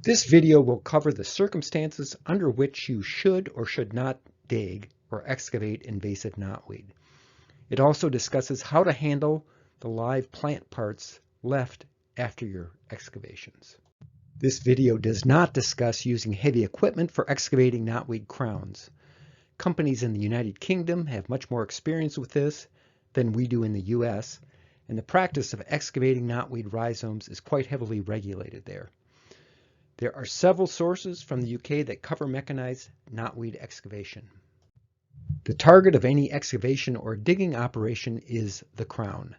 This video will cover the circumstances under which you should or should not dig or excavate invasive knotweed. It also discusses how to handle the live plant parts left after your excavations. This video does not discuss using heavy equipment for excavating knotweed crowns. Companies in the United Kingdom have much more experience with this than we do in the US, and the practice of excavating knotweed rhizomes is quite heavily regulated there. There are several sources from the UK that cover mechanized knotweed excavation. The target of any excavation or digging operation is the crown.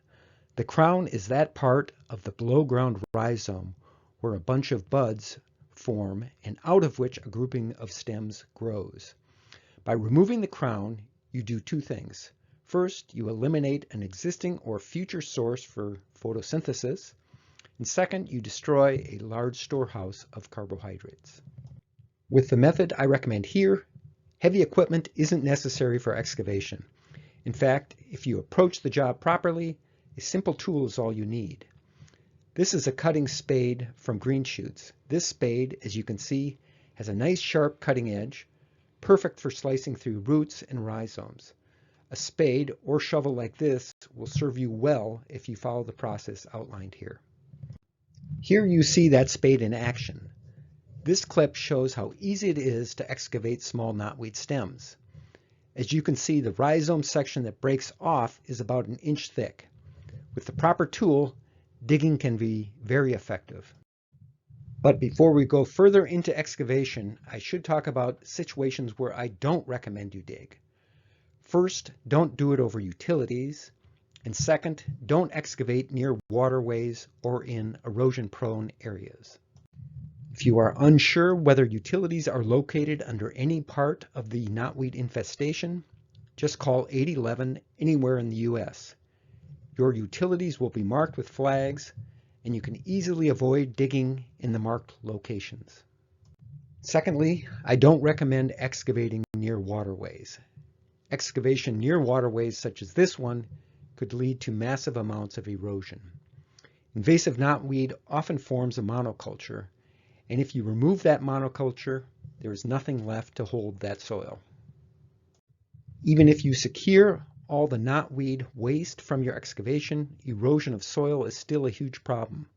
The crown is that part of the below-ground rhizome where a bunch of buds form and out of which a grouping of stems grows. By removing the crown, you do two things. First, you eliminate an existing or future source for photosynthesis, and second, you destroy a large storehouse of carbohydrates. With the method I recommend here, heavy equipment isn't necessary for excavation. In fact, if you approach the job properly, a simple tool is all you need. This is a cutting spade from green shoots. This spade, as you can see, has a nice sharp cutting edge, perfect for slicing through roots and rhizomes. A spade or shovel like this will serve you well if you follow the process outlined here. Here you see that spade in action. This clip shows how easy it is to excavate small knotweed stems. As you can see, the rhizome section that breaks off is about an inch thick. With the proper tool, digging can be very effective. But before we go further into excavation, I should talk about situations where I don't recommend you dig. First, don't do it over utilities. And second, don't excavate near waterways or in erosion-prone areas. If you are unsure whether utilities are located under any part of the knotweed infestation, just call 811 anywhere in the US. Your utilities will be marked with flags, and you can easily avoid digging in the marked locations. Secondly, I don't recommend excavating near waterways. Excavation near waterways such as this one could lead to massive amounts of erosion. Invasive knotweed often forms a monoculture, and if you remove that monoculture, there is nothing left to hold that soil. Even if you secure all the knotweed waste from your excavation, erosion of soil is still a huge problem.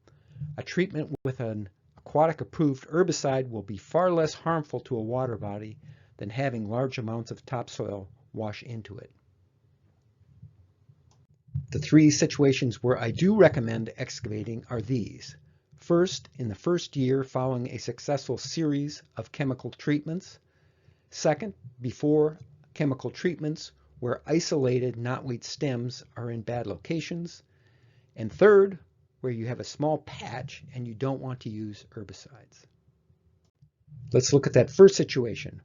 A treatment with an aquatic-approved herbicide will be far less harmful to a water body than having large amounts of topsoil wash into it. The three situations where I do recommend excavating are these. First, in the first year following a successful series of chemical treatments. Second, before chemical treatments where isolated knotweed stems are in bad locations. And third, where you have a small patch and you don't want to use herbicides. Let's look at that first situation.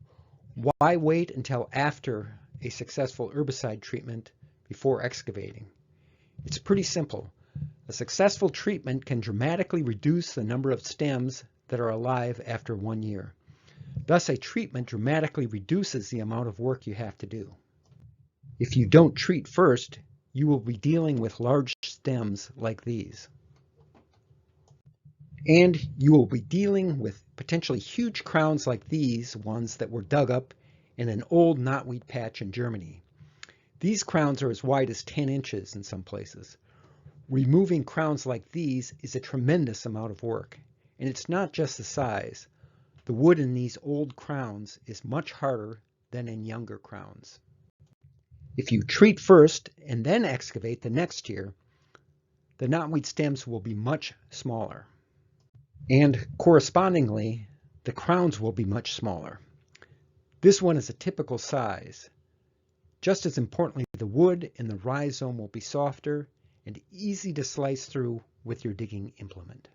Why wait until after a successful herbicide treatment before excavating? It's pretty simple. A successful treatment can dramatically reduce the number of stems that are alive after 1 year. Thus, a treatment dramatically reduces the amount of work you have to do. If you don't treat first, you will be dealing with large stems like these. And you will be dealing with potentially huge crowns like these ones that were dug up in an old knotweed patch in Germany. These crowns are as wide as 10 inches in some places. Removing crowns like these is a tremendous amount of work, and it's not just the size. The wood in these old crowns is much harder than in younger crowns. If you treat first and then excavate the next year, the knotweed stems will be much smaller. And correspondingly, the crowns will be much smaller. This one is a typical size. Just as importantly, the wood in the rhizome will be softer and easy to slice through with your digging implement.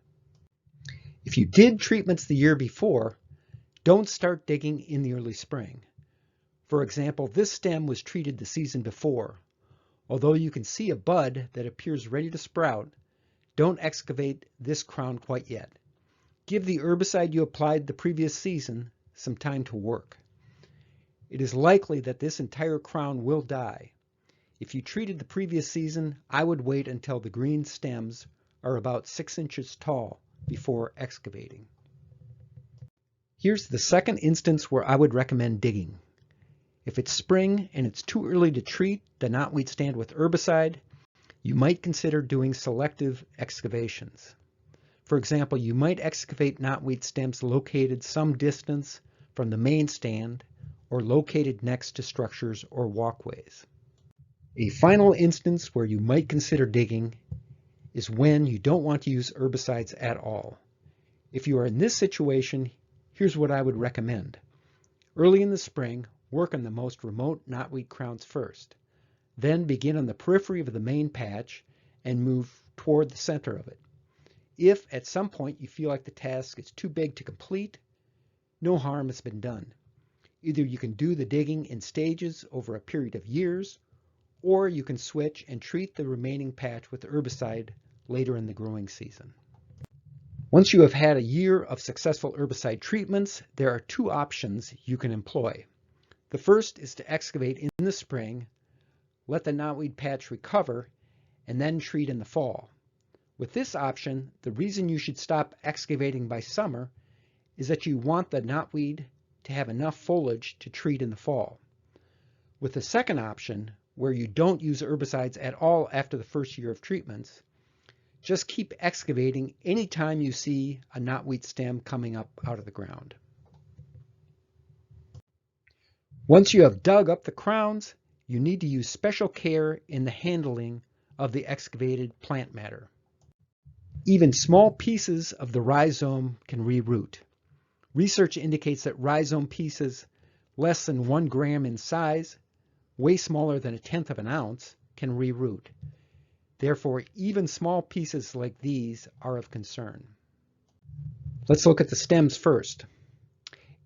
If you did treatments the year before, don't start digging in the early spring. For example, this stem was treated the season before. Although you can see a bud that appears ready to sprout, don't excavate this crown quite yet. Give the herbicide you applied the previous season some time to work. It is likely that this entire crown will die. If you treated the previous season, I would wait until the green stems are about 6 inches tall before excavating. Here's the second instance where I would recommend digging. If it's spring and it's too early to treat the knotweed stand with herbicide, you might consider doing selective excavations. For example, you might excavate knotweed stems located some distance from the main stand or located next to structures or walkways. A final instance where you might consider digging is when you don't want to use herbicides at all. If you are in this situation, here's what I would recommend. Early in the spring, work on the most remote knotweed crowns first. Then begin on the periphery of the main patch and move toward the center of it. If at some point you feel like the task is too big to complete, no harm has been done. Either you can do the digging in stages over a period of years, or you can switch and treat the remaining patch with herbicide later in the growing season. Once you have had a year of successful herbicide treatments, there are two options you can employ. The first is to excavate in the spring, let the knotweed patch recover, and then treat in the fall. With this option, the reason you should stop excavating by summer is that you want the knotweed to have enough foliage to treat in the fall. With the second option, where you don't use herbicides at all after the first year of treatments, just keep excavating anytime you see a knotweed stem coming up out of the ground. Once you have dug up the crowns, you need to use special care in the handling of the excavated plant matter. Even small pieces of the rhizome can reroot. Research indicates that rhizome pieces less than 1 gram in size, way smaller than 1/10 of an ounce, can reroot. Therefore, even small pieces like these are of concern. Let's look at the stems first.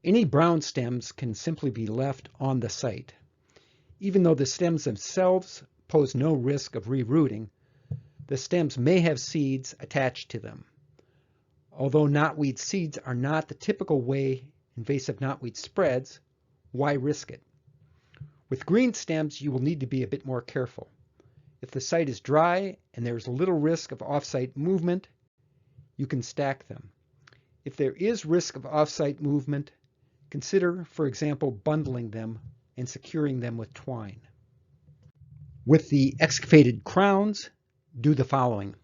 Any brown stems can simply be left on the site. Even though the stems themselves pose no risk of rerooting, the stems may have seeds attached to them. Although knotweed seeds are not the typical way invasive knotweed spreads, why risk it? With green stems, you will need to be a bit more careful. If the site is dry and there is little risk of off-site movement, you can stack them. If there is risk of off-site movement, consider, for example, bundling them and securing them with twine. With the excavated crowns, do the following.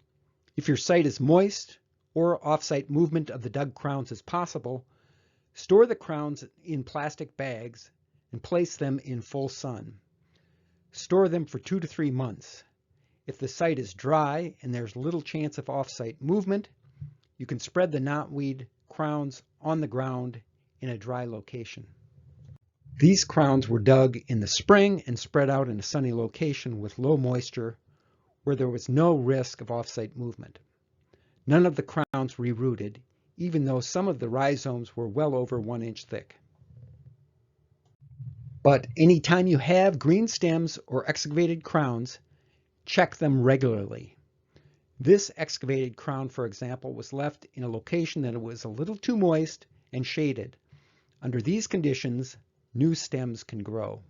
If your site is moist or off-site movement of the dug crowns is possible, store the crowns in plastic bags and place them in full sun. Store them for 2 to 3 months. If the site is dry and there's little chance of off-site movement, you can spread the knotweed crowns on the ground in a dry location. These crowns were dug in the spring and spread out in a sunny location with low moisture where there was no risk of off-site movement. None of the crowns rerooted, even though some of the rhizomes were well over 1 inch thick. But anytime you have green stems or excavated crowns, check them regularly. This excavated crown, for example, was left in a location that was a little too moist and shaded. Under these conditions, new stems can grow.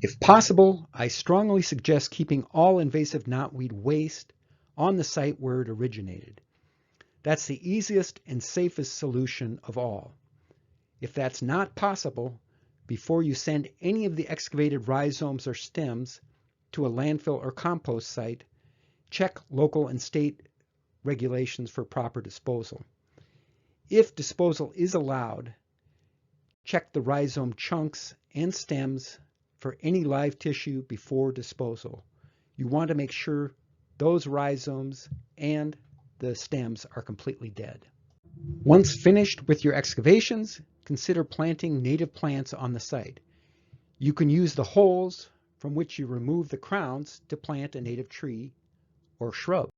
If possible, I strongly suggest keeping all invasive knotweed waste on the site where it originated. That's the easiest and safest solution of all. If that's not possible, before you send any of the excavated rhizomes or stems to a landfill or compost site, check local and state regulations for proper disposal. If disposal is allowed, check the rhizome chunks and stems for any live tissue before disposal. You want to make sure those rhizomes and the stems are completely dead. Once finished with your excavations, consider planting native plants on the site. You can use the holes from which you remove the crowns to plant a native tree or shrub.